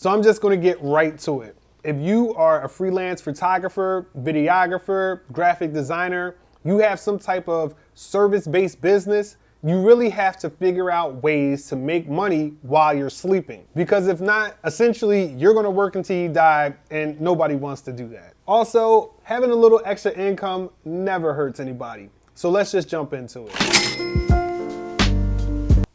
So I'm just going to get right to it. If you are a freelance photographer, videographer, graphic designer, you have some type of service-based business, you really have to figure out ways to make money while you're sleeping. Because if not, essentially, you're going to work until you die, and nobody wants to do that. Also, having a little extra income never hurts anybody. So let's just jump into it.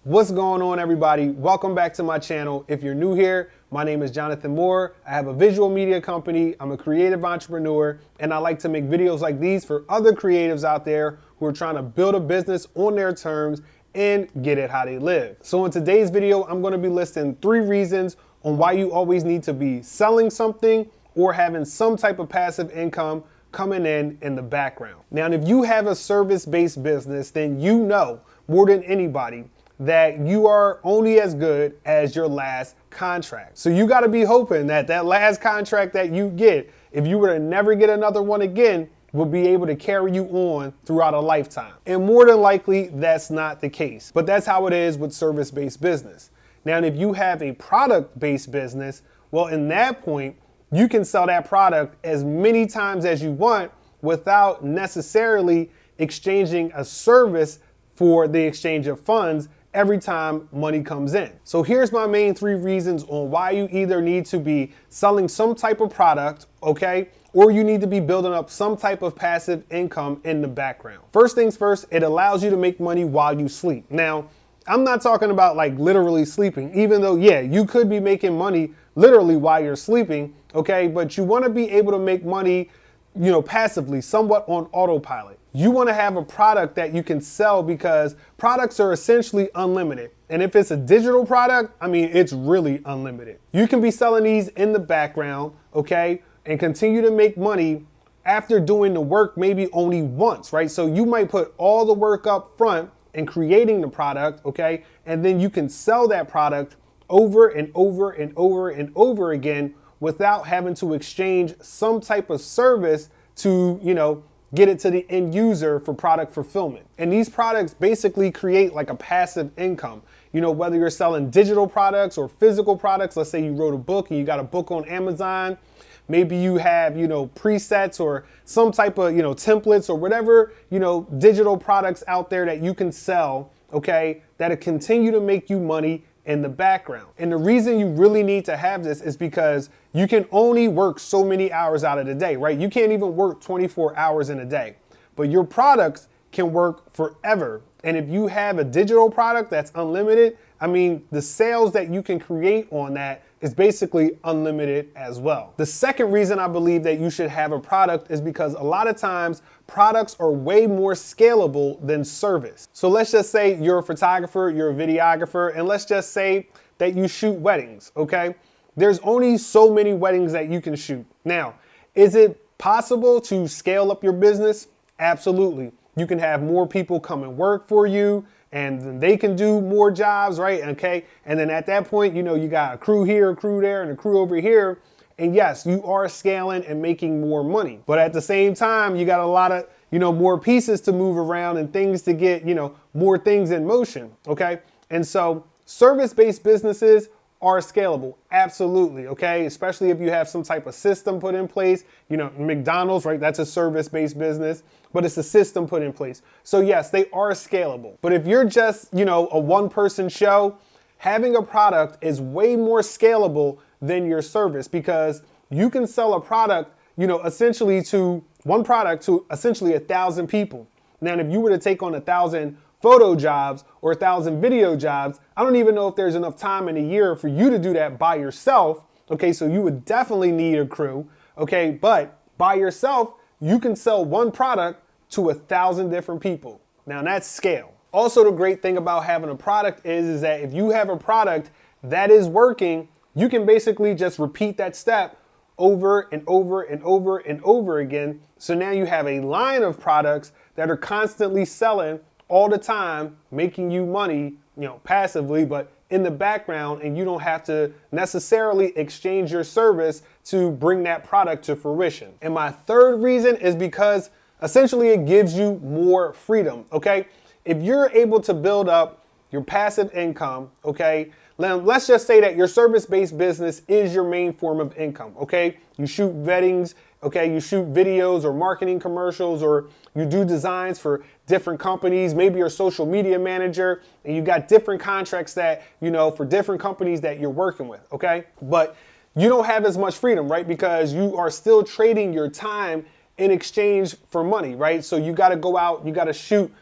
What's going on, everybody? Welcome back to my channel. If you're new here, my name is Jonathan Moore. I have a visual media company. I'm a creative entrepreneur, and I like to make videos like these for other creatives out there who are trying to build a business on their terms and get it how they live. So in today's video, I'm going to be listing 3 reasons on why you always need to be selling something or having some type of passive income coming in the background. Now, if you have a service-based business, then you know more than anybody that you are only as good as your last contract. So you got to be hoping that that last contract that you get, if you were to never get another one again, will be able to carry you on throughout a lifetime. And more than likely, that's not the case. But that's how it is with service-based business. Now, if you have a product-based business, well, in that point, you can sell that product as many times as you want without necessarily exchanging a service for the exchange of funds every time money comes in. So here's my main 3 reasons on why you either need to be selling some type of product, okay, or you need to be building up some type of passive income in the background. First things first, it allows you to make money while you sleep. Now, I'm not talking about like literally sleeping, even though, yeah, you could be making money literally while you're sleeping, okay, but you want to be able to make money, you know, passively, somewhat on autopilot. You want to have a product that you can sell because products are essentially unlimited. And if it's a digital product, I mean, it's really unlimited. You can be selling these in the background, okay, and continue to make money after doing the work maybe only once, right? So you might put all the work up front in creating the product, okay, and then you can sell that product over and over and over and over again without having to exchange some type of service to, you know, get it to the end user for product fulfillment. And these products basically create like a passive income. You know, whether you're selling digital products or physical products, let's say you wrote a book and you got a book on Amazon, maybe you have, you know, presets or some type of, you know, templates or whatever, you know, digital products out there that you can sell, okay, that'll continue to make you money in the background. And the reason you really need to have this is because you can only work so many hours out of the day, right? You can't even work 24 hours in a day, but your products can work forever. And if you have a digital product that's unlimited, I mean, the sales that you can create on that is basically unlimited as well. The second reason I believe that you should have a product is because a lot of times products are way more scalable than service. So let's just say you're a photographer, you're a videographer, and let's just say that you shoot weddings, okay? There's only so many weddings that you can shoot. Now, is it possible to scale up your business? Absolutely. You can have more people come and work for you, and then they can do more jobs, right? Okay. And then at that point, you know, you got a crew here, a crew there, and a crew over here. And yes, you are scaling and making more money. But at the same time, you got a lot of, you know, more pieces to move around and things to get, you know, more things in motion. Okay. And so service-based businesses are scalable. Absolutely. Okay. Especially if you have some type of system put in place, you know, McDonald's, right? That's a service-based business, but it's a system put in place. So yes, they are scalable. But if you're just, you know, a one-person show, having a product is way more scalable than your service because you can sell a product, you know, essentially to one product to essentially 1,000 people. Now, if you were to take on 1,000 photo jobs or 1,000 video jobs, I don't even know if there's enough time in a year for you to do that by yourself. Okay, so you would definitely need a crew. Okay, but by yourself, you can sell one product to 1,000 different people. Now that's scale. Also, the great thing about having a product is that if you have a product that is working, you can basically just repeat that step over and over and over and over again. So now you have a line of products that are constantly selling all the time, making you money, you know, passively, but in the background, and you don't have to necessarily exchange your service to bring that product to fruition. And my third reason is because essentially it gives you more freedom, okay? If you're able to build up your passive income, okay, let's just say that your service-based business is your main form of income, okay? You shoot weddings, okay? You shoot videos or marketing commercials, or you do designs for different companies. Maybe you're a social media manager and you got different contracts that, for different companies that you're working with, okay? But you don't have as much freedom, right? Because you are still trading your time in exchange for money, right? So you got to go out, you got to shoot,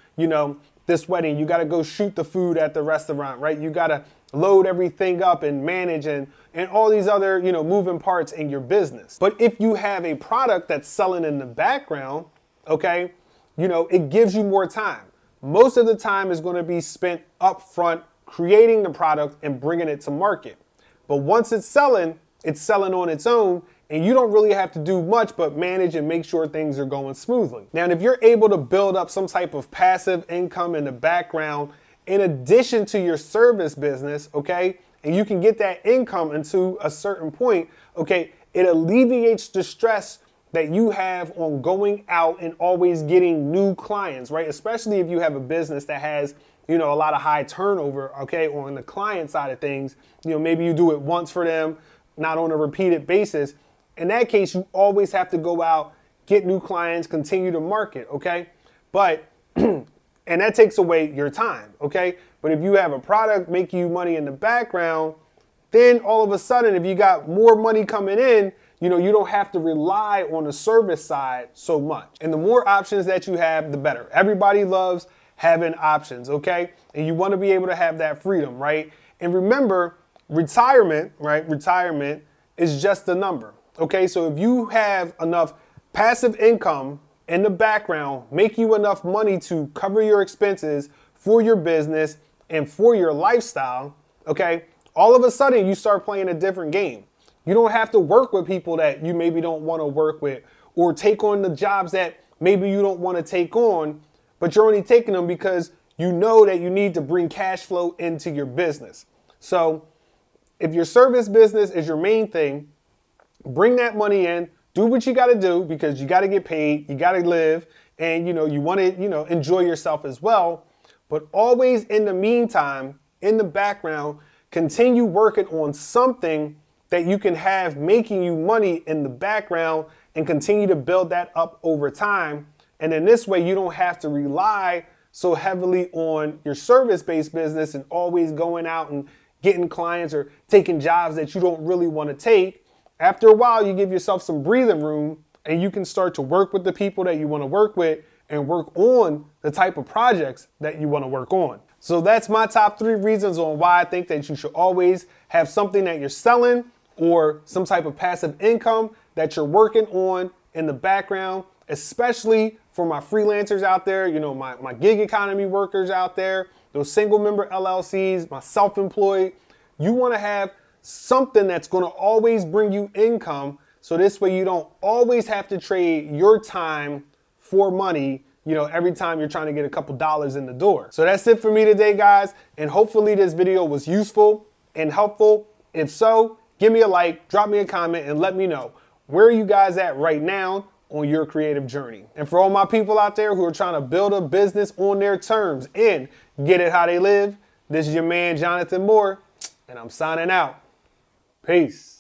this wedding, you got to go shoot the food at the restaurant, right? You got to load everything up and manage and all these other, moving parts in your business. But if you have a product that's selling in the background, okay, it gives you more time. Most of the time is going to be spent up front creating the product and bringing it to market. But once it's selling on its own, and you don't really have to do much but manage and make sure things are going smoothly. Now, if you're able to build up some type of passive income in the background in addition to your service business, okay, and you can get that income into a certain point, okay, it alleviates the stress that you have on going out and always getting new clients, right? Especially if you have a business that has, a lot of high turnover, okay, on the client side of things. Maybe you do it once for them, not on a repeated basis. In that case, you always have to go out, get new clients, continue to market, okay? But, and that takes away your time, okay? But if you have a product making you money in the background, then all of a sudden, if you got more money coming in, you don't have to rely on the service side so much. And the more options that you have, the better. Everybody loves having options, okay? And you want to be able to have that freedom, right? And remember, retirement, right? Retirement is just a number. Okay, so if you have enough passive income in the background, make you enough money to cover your expenses for your business and for your lifestyle, okay, all of a sudden you start playing a different game. You don't have to work with people that you maybe don't want to work with or take on the jobs that maybe you don't want to take on, but you're only taking them because you know that you need to bring cash flow into your business. So if your service business is your main thing, bring that money in, do what you got to do because you got to get paid, you got to live, and you want to, enjoy yourself as well. But always in the meantime, in the background, continue working on something that you can have making you money in the background and continue to build that up over time. And in this way, you don't have to rely so heavily on your service-based business and always going out and getting clients or taking jobs that you don't really want to take. After a while, you give yourself some breathing room and you can start to work with the people that you want to work with and work on the type of projects that you want to work on. So that's my top 3 reasons on why I think that you should always have something that you're selling or some type of passive income that you're working on in the background, especially for my freelancers out there, my gig economy workers out there, those single member LLCs, my self-employed. You want to have something that's going to always bring you income. So this way you don't always have to trade your time for money, every time you're trying to get a couple dollars in the door. So that's it for me today, guys. And hopefully this video was useful and helpful. If so, give me a like, drop me a comment, and let me know where are you guys at right now on your creative journey. And for all my people out there who are trying to build a business on their terms and get it how they live, this is your man, Jonathan Moore, and I'm signing out. Peace.